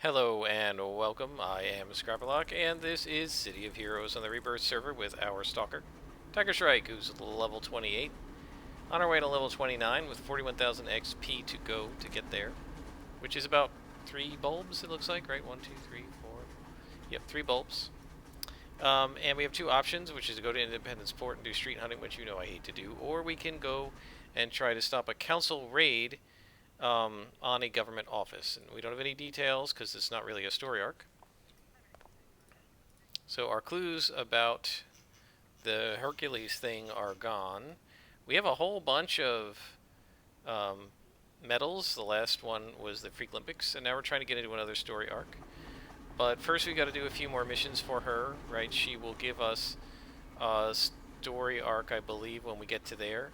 Hello and welcome. I am Scrapperlock, and this is City of Heroes on the Rebirth server with our Stalker, Shrike, who's level 28. On our way to level 29 with 41,000 XP to go to get there, which is about 3 bulbs, it looks like, right? 1, 2, 3, 4. Yep, 3 bulbs. And we have two options, which is to go to Independence Port and do street hunting, which you know I hate to do, or we can go and try to stop a council raid on a government office. And we don't have any details because it's not really a story arc. So our clues about the Hercules thing are gone. We have a whole bunch of medals. The last one was the Freak Olympics, and now we're trying to get into another story arc. But first we got to do a few more missions for her, right? She will give us a story arc, I believe, when we get to there.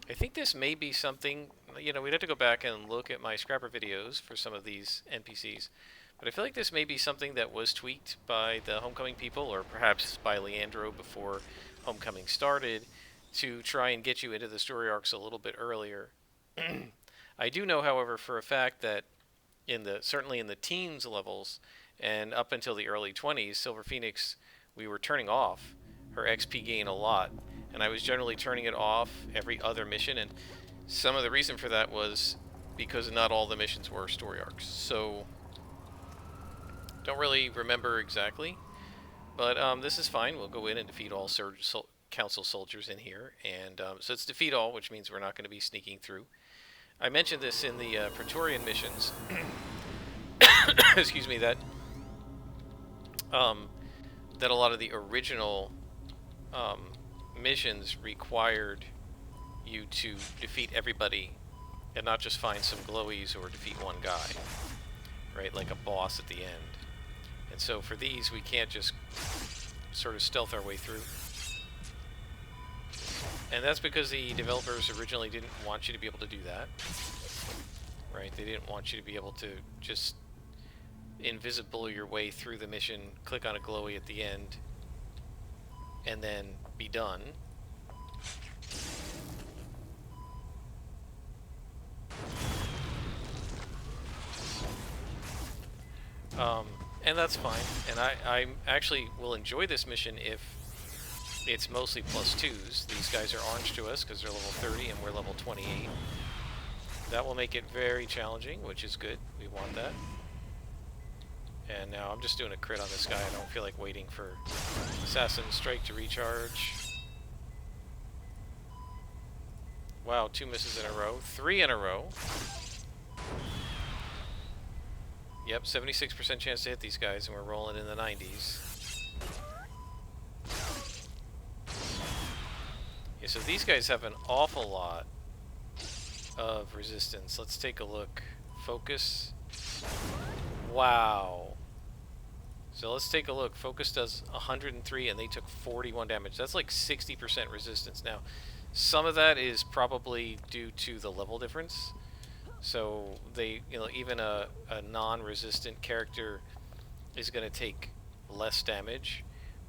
I think this may be something, we'd have to go back and look at my Scrapper videos for some of these NPCs. But I feel like this may be something that was tweaked by the Homecoming people, or perhaps by Leandro before Homecoming started, to try and get you into the story arcs a little bit earlier. I do know, however, for a fact that certainly in the teens levels and up until the early 20s, Silver Phoenix, we were turning off her XP gain a lot, and I was generally turning it off every other mission, and some of the reason for that was because not all the missions were story arcs. So don't really remember exactly, but this is fine. We'll go in and defeat all council soldiers in here, and so it's defeat all, which means we're not going to be sneaking through. I mentioned this in the Praetorian missions. Excuse me, that a lot of the original missions required you to defeat everybody and not just find some glowies or defeat one guy, right? Like a boss at the end. And so for these, we can't just sort of stealth our way through. And that's because the developers originally didn't want you to be able to do that, right? They didn't want you to be able to just invisible your way through the mission, click on a glowy at the end, and then be done. And that's fine. And I actually will enjoy this mission if it's mostly +2s. These guys are orange to us because they're level 30 and we're level 28. That will make it very challenging, which is good. We want that. And now I'm just doing a crit on this guy. I don't feel like waiting for Assassin Strike to recharge. Wow, 2 misses in a row. 3 in a row. Yep, 76% chance to hit these guys, and we're rolling in the 90s. Yeah, so these guys have an awful lot of resistance. Let's take a look. Focus. Wow. So let's take a look. Focus does 103 and they took 41 damage. That's like 60% resistance. Now, some of that is probably due to the level difference. So they, even a non-resistant character is going to take less damage.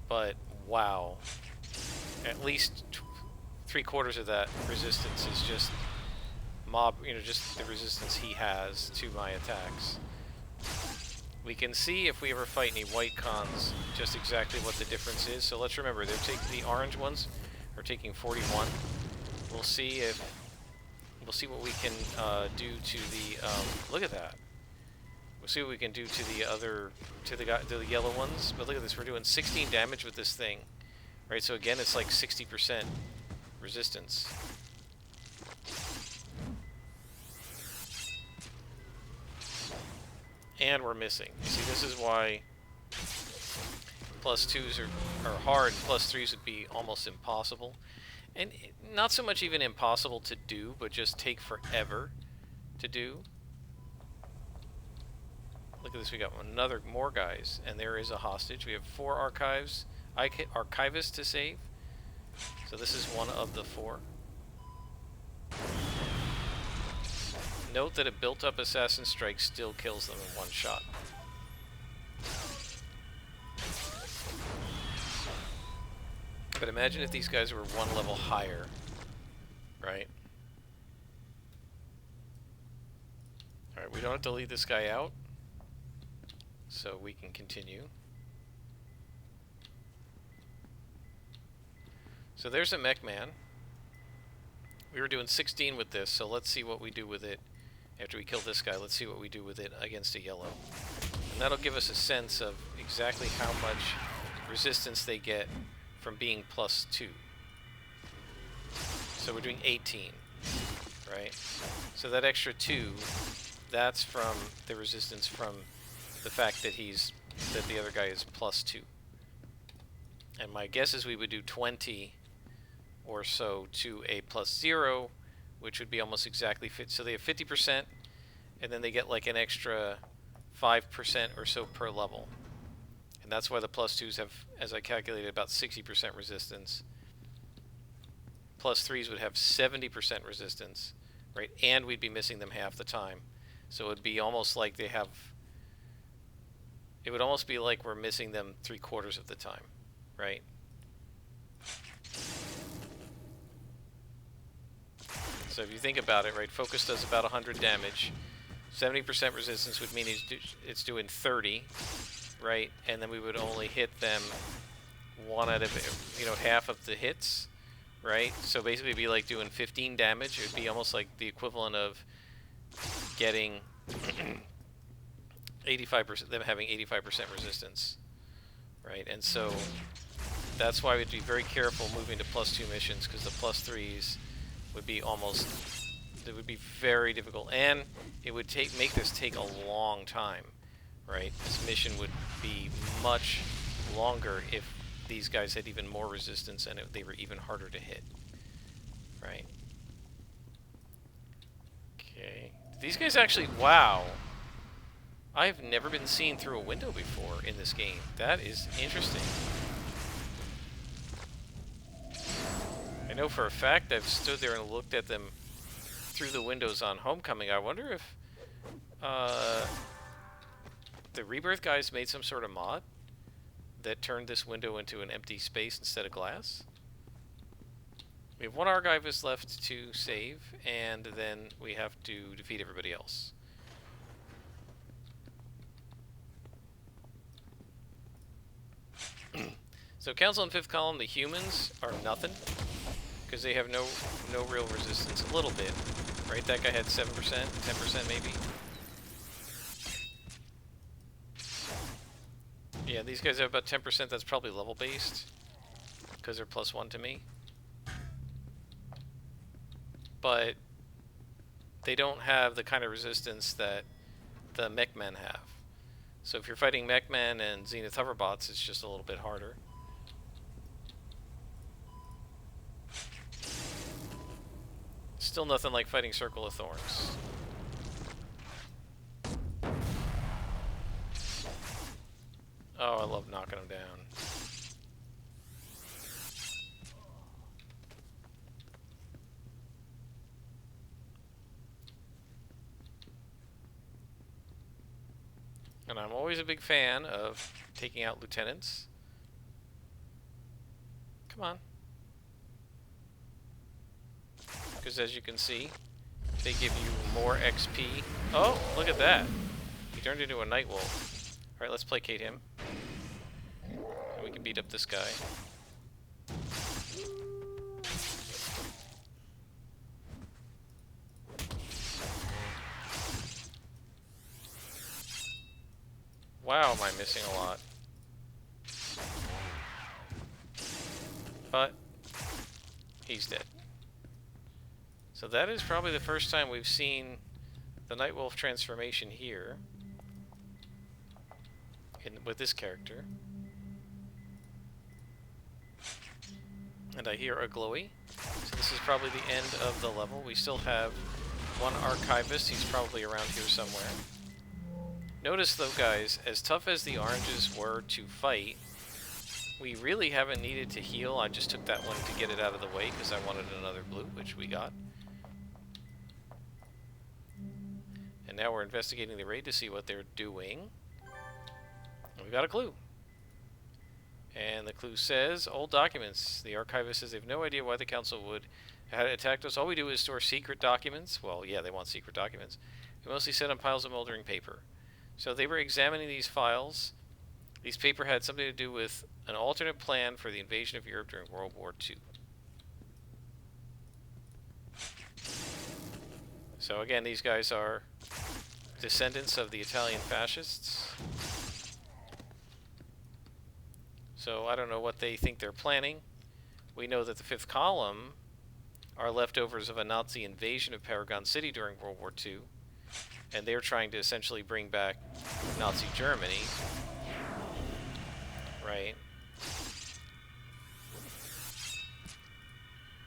But wow. At least 3/4 of that resistance is just just the resistance he has to my attacks. We can see if we ever fight any white cons just exactly what the difference is. So let's remember, they're taking the orange ones are taking 41. We'll see what we can do to the look at that. We'll see what we can do to the yellow ones. But look at this, we're doing 16 damage with this thing, right? So again, it's like 60% resistance. And we're missing. You see, this is why +2s are hard. +3s would be almost impossible. And not so much even impossible to do, but just take forever to do. Look at this, we got more guys, and there is a hostage. We have 4 archivists to save. So this is one of the 4. Note that a built-up Assassin Strike still kills them in 1 shot. But imagine if these guys were 1 level higher, right? Alright, we don't have to lead this guy out. So we can continue. So there's a mech man. We were doing 16 with this, so let's see what we do with it after we kill this guy. Let's see what we do with it against a yellow. And that'll give us a sense of exactly how much resistance they get from being +2. So we're doing 18, right? So that extra 2, that's from the resistance from the fact that the other guy is +2. And my guess is we would do 20 or so to a +0, which would be almost exactly fit. So they have 50%, and then they get like an extra 5% or so per level. And that's why the +2s have, as I calculated, about 60% resistance. +3s would have 70% resistance, right? And we'd be missing them half the time. So it would be almost like they have... It would almost be like we're missing them 3/4 of the time, right? So if you think about it, right, focus does about 100 damage. 70% resistance would mean it's doing 30, right? And then we would only hit them one out of, half of the hits, right? So basically it'd be like doing 15 damage. It would be almost like the equivalent of getting 85%, them having 85% resistance, right? And so that's why we'd be very careful moving to +2 missions, because the +3s would be it would be very difficult, and it would make this take a long time, right? This mission would be much longer if these guys had even more resistance and they were even harder to hit, right? Okay. These guys actually, wow. I've never been seen through a window before in this game. That is interesting. I know for a fact I've stood there and looked at them through the windows on Homecoming. I wonder if the Rebirth guys made some sort of mod that turned this window into an empty space instead of glass. We have one archivist left to save, and then we have to defeat everybody else. So Council in 5th column, the humans are nothing, because they have no real resistance. A little bit, right? That guy had 7%, 10% maybe. Yeah, these guys have about 10%. That's probably level based, because they're +1 to me. But they don't have the kind of resistance that the mech men have. So if you're fighting mech men and Zenith hoverbots, it's just a little bit harder. Still nothing like fighting Circle of Thorns. Oh, I love knocking them down. And I'm always a big fan of taking out lieutenants. Come on. Because as you can see, they give you more XP. Oh, look at that. He turned into a night wolf. Alright, let's placate him. And we can beat up this guy. Wow, am I missing a lot. But he's dead. So that is probably the first time we've seen the Nightwolf transformation here with this character. And I hear a glowy. So this is probably the end of the level. We still have one archivist. He's probably around here somewhere. Notice though, guys, as tough as the oranges were to fight, we really haven't needed to heal. I just took that one to get it out of the way because I wanted another blue, which we got. And now we're investigating the raid to see what they're doing. And we got a clue. And the clue says, old documents. The archivist says they have no idea why the council would have attacked us. All we do is store secret documents. Well, yeah, they want secret documents. We mostly sit on piles of moldering paper. So they were examining these files. These papers had something to do with an alternate plan for the invasion of Europe during World War II. So again, these guys are descendants of the Italian fascists. So I don't know what they think they're planning. We know that the fifth column are leftovers of a Nazi invasion of Paragon City during World War II, and they're trying to essentially bring back Nazi Germany, right?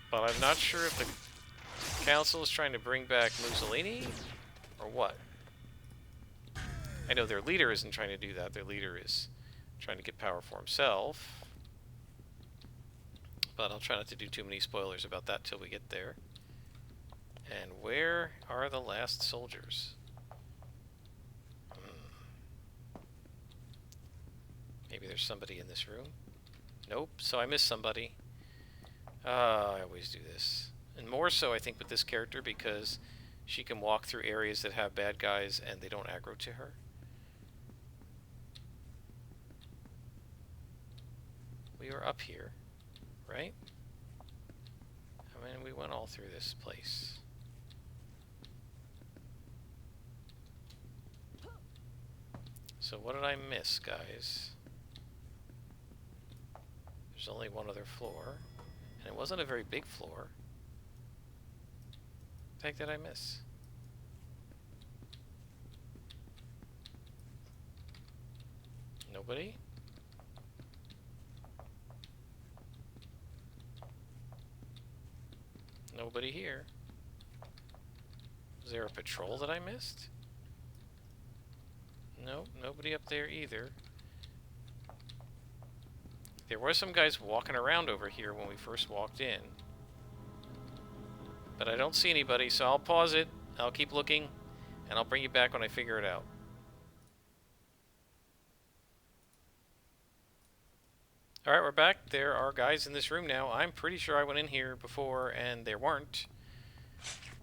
But I'm not sure if the council is trying to bring back Mussolini, or what. I know their leader isn't trying to do that. Their leader is trying to get power for himself. But I'll try not to do too many spoilers about that till we get there. And where are the last soldiers? Maybe there's somebody in this room. Nope, so I missed somebody. I always do this. And more so, I think, with this character because she can walk through areas that have bad guys and they don't aggro to her. We were up here, right? I mean, we went all through this place. So what did I miss, guys? There's only one other floor, and it wasn't a very big floor. What the heck did I miss? Nobody? Nobody here. Was there a patrol that I missed? Nope, nobody up there either. There were some guys walking around over here when we first walked in. But I don't see anybody, so I'll pause it. I'll keep looking, and I'll bring you back when I figure it out. Alright, we're back. There are guys in this room now. I'm pretty sure I went in here before and there weren't.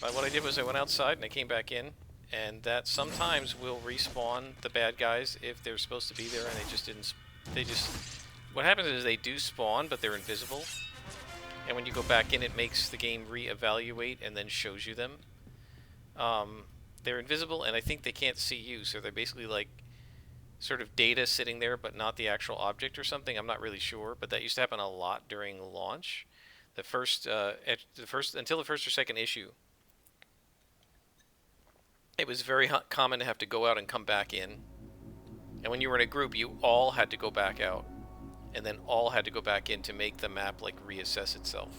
But what I did was I went outside and I came back in. And that sometimes will respawn the bad guys if they're supposed to be there and they just didn't... What happens is they do spawn, but they're invisible. And when you go back in, it makes the game re-evaluate and then shows you them. They're invisible and I think they can't see you, so they're basically like sort of data sitting there, but not the actual object or something. I'm not really sure, but that used to happen a lot during launch. Until the first or second issue, it was very common to have to go out and come back in. And when you were in a group, you all had to go back out, and then all had to go back in to make the map like reassess itself.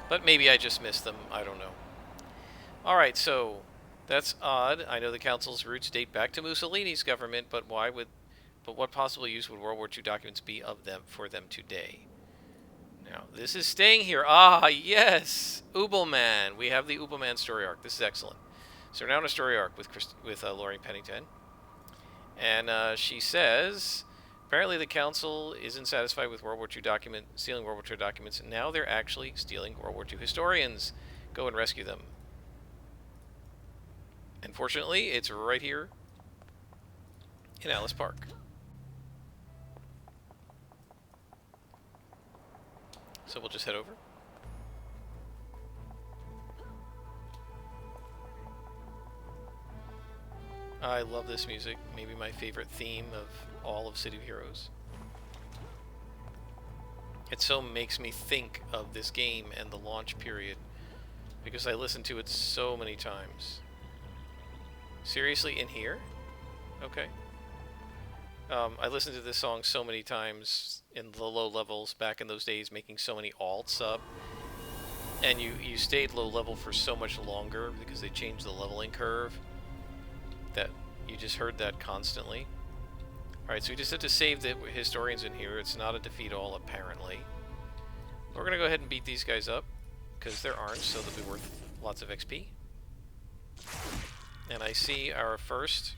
But maybe I just missed them. I don't know. All right, so. That's odd. I know the council's roots date back to Mussolini's government, but what possible use would World War II documents be of them for them today? Now, this is staying here. Ah, yes! Ubelman. We have the Ubelman story arc. This is excellent. So we're now in a story arc with Laurie Pennington. And she says, apparently the council isn't satisfied with World War II stealing World War II documents, and now they're actually stealing World War II historians. Go and rescue them. Unfortunately, it's right here in Alice Park. So we'll just head over. I love this music. Maybe my favorite theme of all of City of Heroes. It so makes me think of this game and the launch period because I listened to it so many times. Seriously, in here? Okay. I listened to this song so many times in the low levels back in those days, making so many alts up. And you stayed low level for so much longer because they changed the leveling curve that you just heard that constantly. Alright, so we just have to save the historians in here. It's not a defeat all, apparently. We're going to go ahead and beat these guys up because they're orange, so they'll be worth lots of XP. And I see our first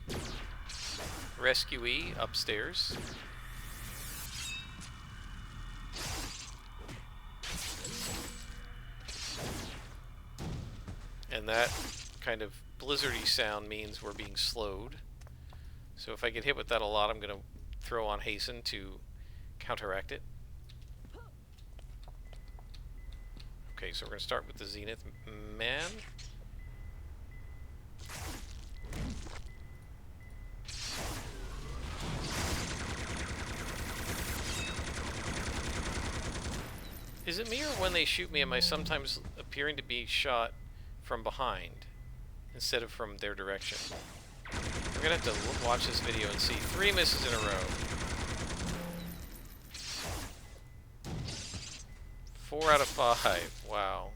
rescuee upstairs. And that kind of blizzardy sound means we're being slowed. So if I get hit with that a lot, I'm going to throw on Hasten to counteract it. Okay, so we're going to start with the Zenith Man. Is it me, or when they shoot me, am I sometimes appearing to be shot from behind instead of from their direction? We're going to have to watch this video and see. 3 misses in a row. 4 out of 5. Wow.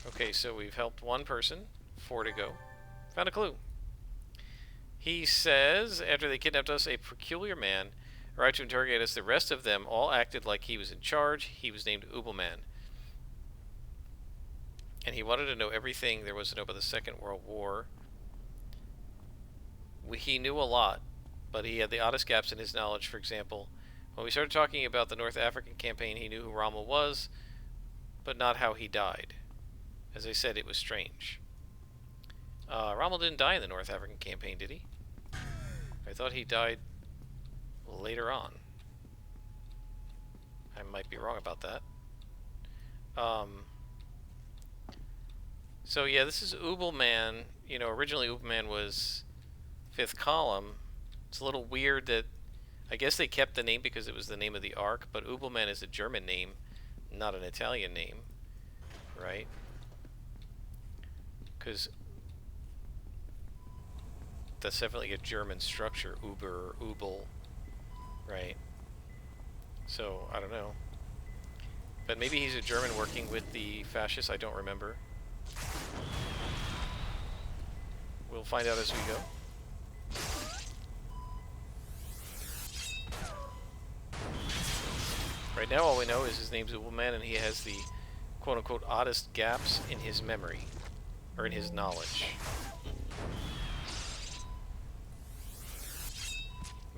Okay, so we've helped 1 person. 4 to go. Found a clue. He says, after they kidnapped us, a peculiar man arrived to interrogate us. The rest of them all acted like he was in charge. He was named Ubelman. And he wanted to know everything there was to know about the Second World War. He knew a lot, but he had the oddest gaps in his knowledge. For example, when we started talking about the North African campaign, he knew who Rommel was, but not how he died. As I said, it was strange. Rommel didn't die in the North African campaign, did he? I thought he died later on. I might be wrong about that. So yeah, this is Ubelman. You know, originally Ubelman was 5th column. It's a little weird that, I guess they kept the name because it was the name of the arc, but Ubelman is a German name, not an Italian name, right? Because that's definitely a German structure, Uber, Ubel, right? So, I don't know. But maybe he's a German working with the fascists, I don't remember. We'll find out as we go. Right now all we know is his name's Ubelman, and he has the quote-unquote oddest gaps in his memory, or in his knowledge.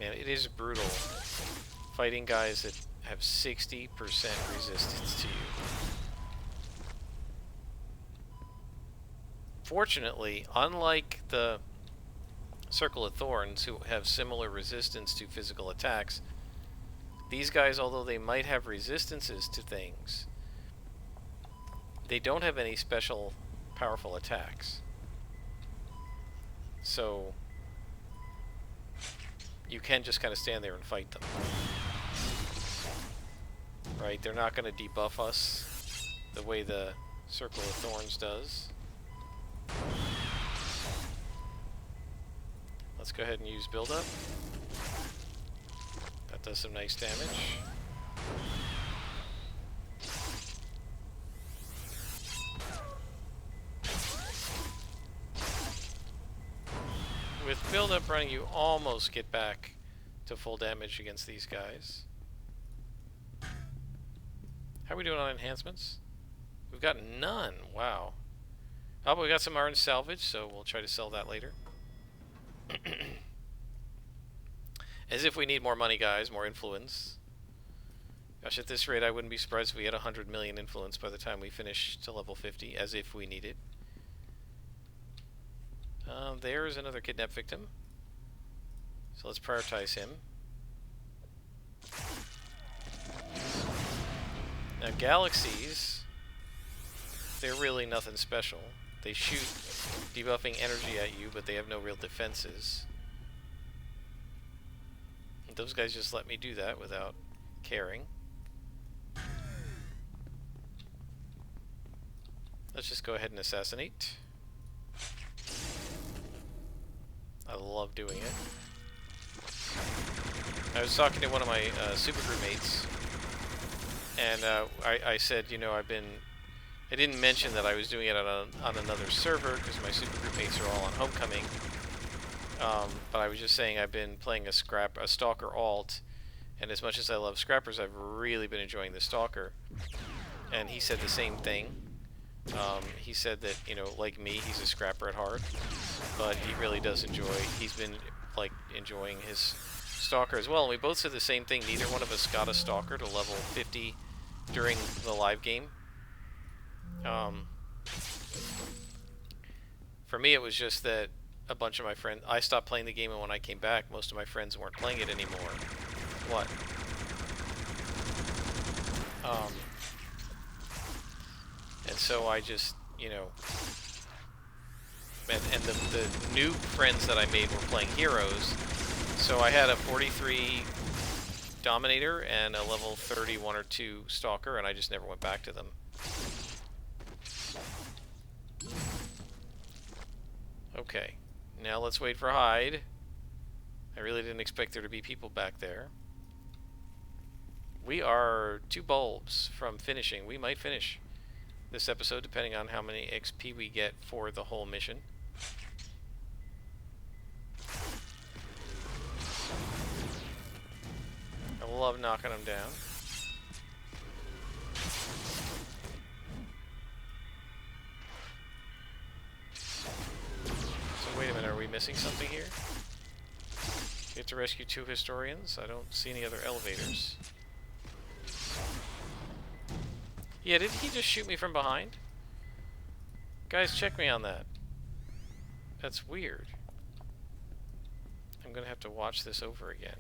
Man, it is brutal fighting guys that have 60% resistance to you. Fortunately, unlike the Circle of Thorns, who have similar resistance to physical attacks, these guys, although they might have resistances to things, they don't have any special powerful attacks. So you can just kind of stand there and fight them. Right? They're not going to debuff us the way the Circle of Thorns does. Let's go ahead and use build-up. That does some nice damage. With build-up running, you almost get back to full damage against these guys. How are we doing on enhancements? We've got none. Wow. Oh, but we got some orange salvage, so we'll try to sell that later. As if we need more money, guys, more influence. Gosh, at this rate, I wouldn't be surprised if we had 100 million influence by the time we finish to level 50, as if we needed. There's another kidnapped victim. So let's prioritize him. Now, galaxies, they're really nothing special. They shoot debuffing energy at you, but they have no real defenses. And those guys just let me do that without caring. Let's just go ahead and assassinate. I love doing it. I was talking to one of my supergroup mates, and I said, you know, I didn't mention that I was doing it on another server because my supergroup mates are all on Homecoming. But I was just saying I've been playing a Stalker alt, and as much as I love Scrappers, I've really been enjoying the Stalker. And he said the same thing. He said that, you know, like me, he's a Scrapper at heart, but he really does he's been, like, enjoying his Stalker as well. And we both said the same thing. Neither one of us got a Stalker to level 50 during the live game. For me, it was just that a bunch of my friends... I stopped playing the game, and when I came back, most of my friends weren't playing it anymore. What? And so I just, you know... And the new friends that I made were playing Heroes. So I had a 43 Dominator and a level 31 or 2 Stalker, and I just never went back to them. Okay, now let's wait for Hyde. I really didn't expect there to be people back there. We are 2 bulbs from finishing. We might finish this episode depending on how many XP we get for the whole mission. I love knocking them down. So wait a minute, are we missing something here? We have to rescue 2 historians. I don't see any other elevators. Yeah, did he just shoot me from behind? Guys, check me on that. That's weird. I'm gonna have to watch this over again.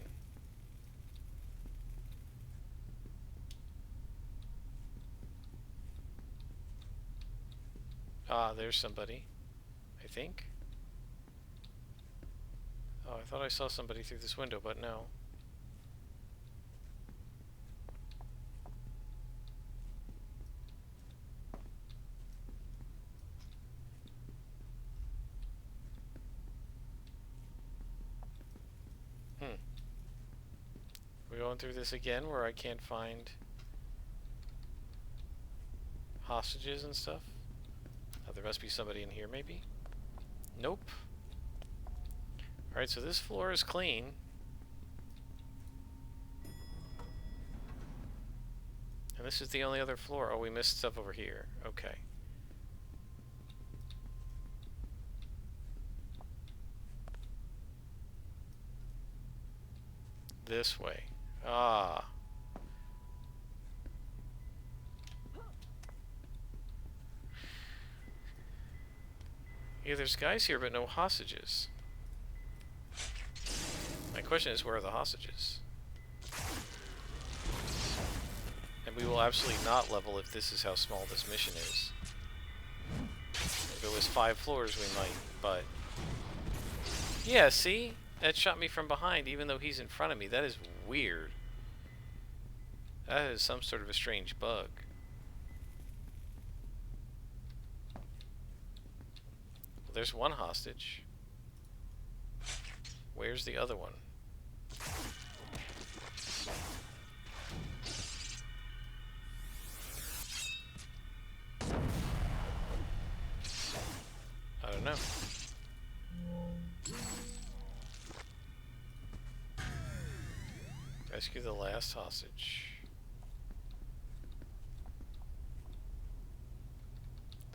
Ah, there's somebody. I think. Oh, I thought I saw somebody through this window, but no. We're going through this again where I can't find hostages and stuff. Oh, there must be somebody in here, maybe? Nope. Alright, so this floor is clean. And this is the only other floor. Oh, we missed stuff over here. Okay. This way. Ah. Yeah, there's guys here, but no hostages. My question is, where are the hostages? And we will absolutely not level if this is how small this mission is. If it was 5 floors, we might, but... Yeah, see? That shot me from behind, even though he's in front of me. That is weird. That is some sort of a strange bug. Well, there's one hostage. Where's the other one? I don't know. Rescue the last hostage.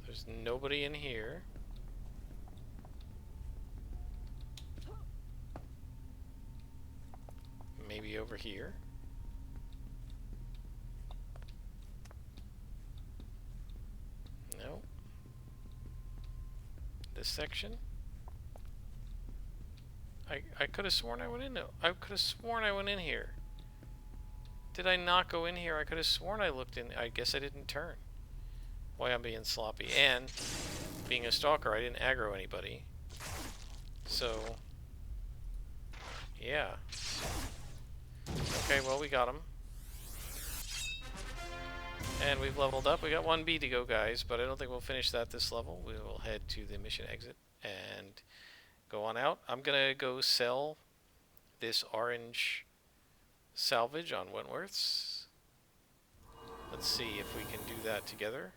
There's nobody in here. Maybe over here. No. This section? I could have sworn I went in. I could have sworn I went in here. Did I not go in here? I could have sworn I looked in. I guess I didn't turn. Why I'm being sloppy. And, being a stalker, I didn't aggro anybody. So, yeah. Okay, well, we got him. And we've leveled up. We got 1B to go, guys, but I don't think we'll finish that this level. We will head to the mission exit and go on out. I'm going to go sell this orange salvage on Wentworth's. Let's see if we can do that together.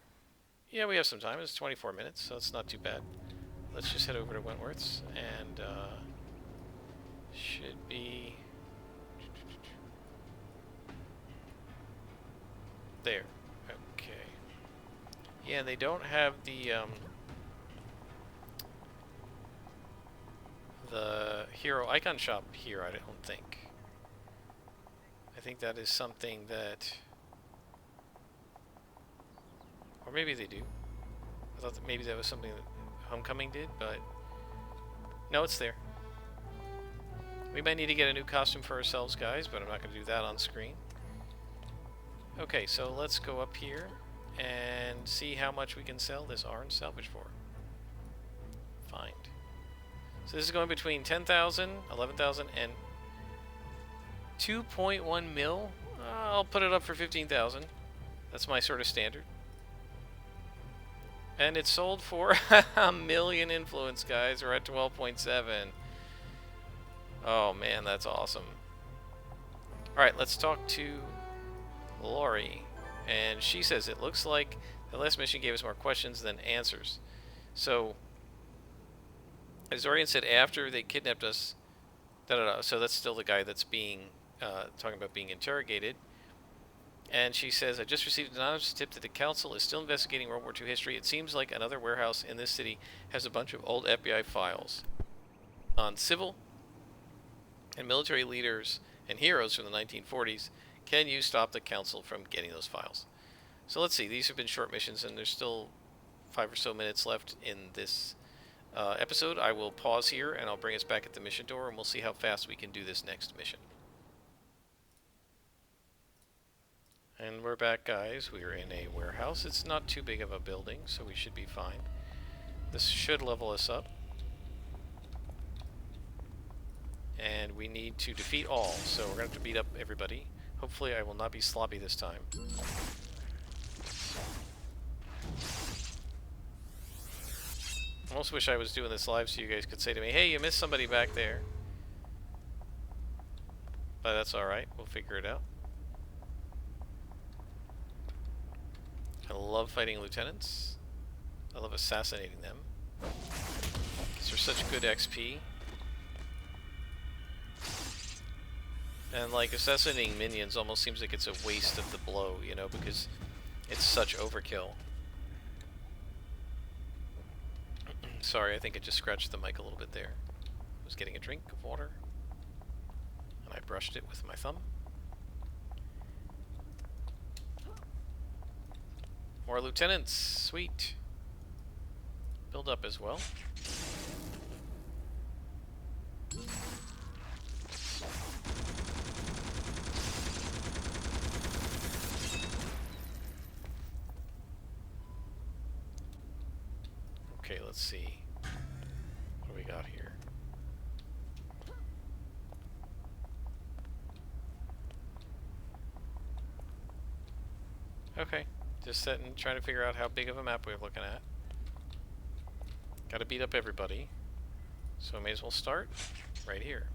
Yeah, we have some time. It's 24 minutes, so it's not too bad. Let's just head over to Wentworth's and should be there. Okay. Yeah, they don't have the hero icon shop here, I don't think. I think that is something that... Or maybe they do. I thought that maybe that was something that Homecoming did, but... No, it's there. We might need to get a new costume for ourselves, guys, but I'm not going to do that on screen. Okay, so let's go up here and see how much we can sell this orange salvage for. Find. So this is going between 10,000, 11,000, and 2.1 mil. I'll put it up for 15,000. That's my sort of standard. And it's sold for a million influence, guys. We're at 12.7. Oh man, that's awesome. Alright, let's talk to Lori. And she says it looks like the last mission gave us more questions than answers. So, as Dorian said, after they kidnapped us, so that's still the guy that's being, talking about being interrogated. And she says, I just received an anonymous tip that the council is still investigating World War II history. It seems like another warehouse in this city has a bunch of old FBI files on civil and military leaders and heroes from the 1940s. Can you stop the council from getting those files? So let's see. These have been short missions, and there's still 5 or so minutes left in this episode. I will pause here, and I'll bring us back at the mission door, and we'll see how fast we can do this next mission. And we're back, guys. We are in a warehouse. It's not too big of a building, so we should be fine. This should level us up. And we need to defeat all, so we're going to have to beat up everybody. Hopefully I will not be sloppy this time. I almost wish I was doing this live so you guys could say to me, hey, you missed somebody back there. But that's alright. We'll figure it out. I love fighting lieutenants. I love assassinating them. Because they're such good XP. And like assassinating minions almost seems like it's a waste of the blow, you know, because it's such overkill. Sorry, I think I just scratched the mic a little bit there. I was getting a drink of water, and I brushed it with my thumb. More lieutenants, sweet. Build up as well. Okay, let's see. What do we got here? Okay, just sitting, trying to figure out how big of a map we're looking at. Gotta beat up everybody. So I may as well start right here.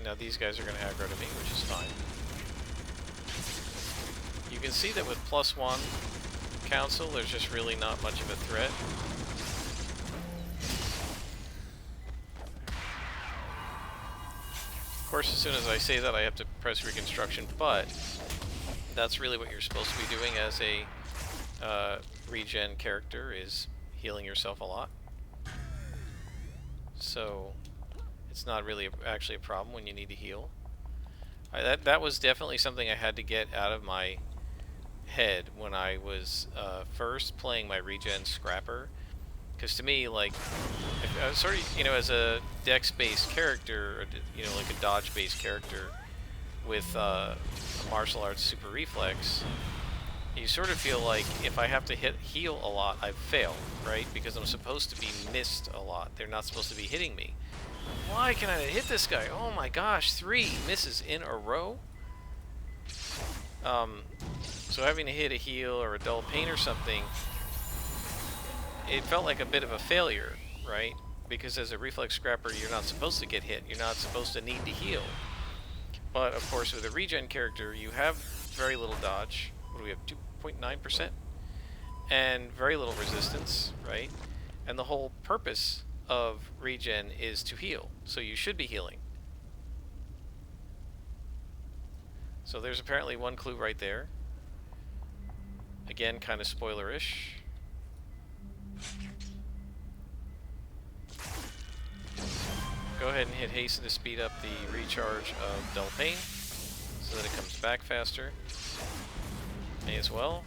Now these guys are gonna aggro to me, which is fine. You can see that with +1 council, there's just really not much of a threat. Of course, as soon as I say that, I have to press reconstruction, but that's really what you're supposed to be doing as a regen character, is healing yourself a lot. So it's not really actually a problem when you need to heal. That was definitely something I had to get out of my head when I was first playing my regen scrapper, because to me, like, I was sort of, you know, as a dex-based character, or, you know, like a dodge-based character with a martial arts super reflex, you sort of feel like if I have to heal a lot, I've failed, right? Because I'm supposed to be missed a lot. They're not supposed to be hitting me. Why can I hit this guy? Oh my gosh, 3 misses in a row? So having to hit a heal or a dull pain or something, it felt like a bit of a failure, right? Because as a reflex scrapper, you're not supposed to get hit. You're not supposed to need to heal. But of course, with a regen character, you have very little dodge. What do we have? 2.9%? And very little resistance, right? And the whole purpose of regen is to heal. So you should be healing. So there's apparently one clue right there. Again, kind of spoilerish. Go ahead and hit hasten to speed up the recharge of dull pain so that it comes back faster. May as well.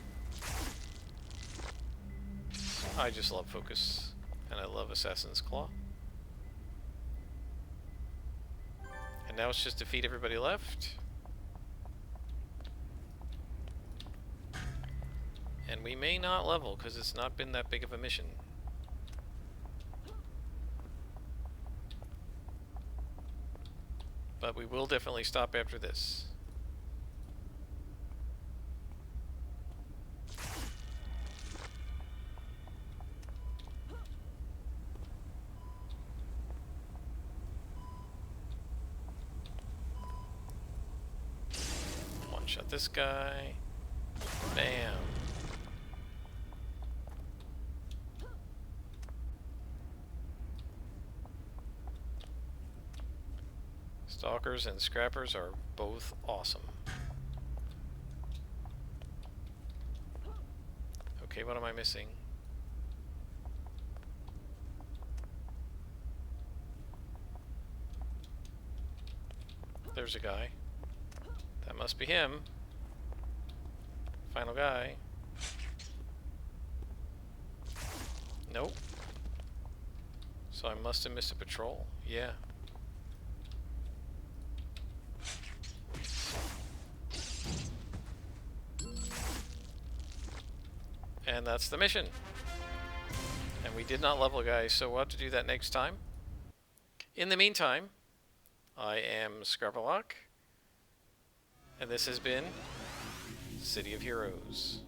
I just love focus, and I love Assassin's Claw. And now it's just defeat everybody left. And we may not level, because it's not been that big of a mission. But we will definitely stop after this. One shot this guy. Bam. Stalkers and Scrappers are both awesome. Okay, what am I missing? There's a guy. That must be him. Final guy. Nope. So I must have missed a patrol. Yeah. And that's the mission. And we did not level, guys, so we'll have to do that next time. In the meantime, I am Scarpalock, and this has been City of Heroes.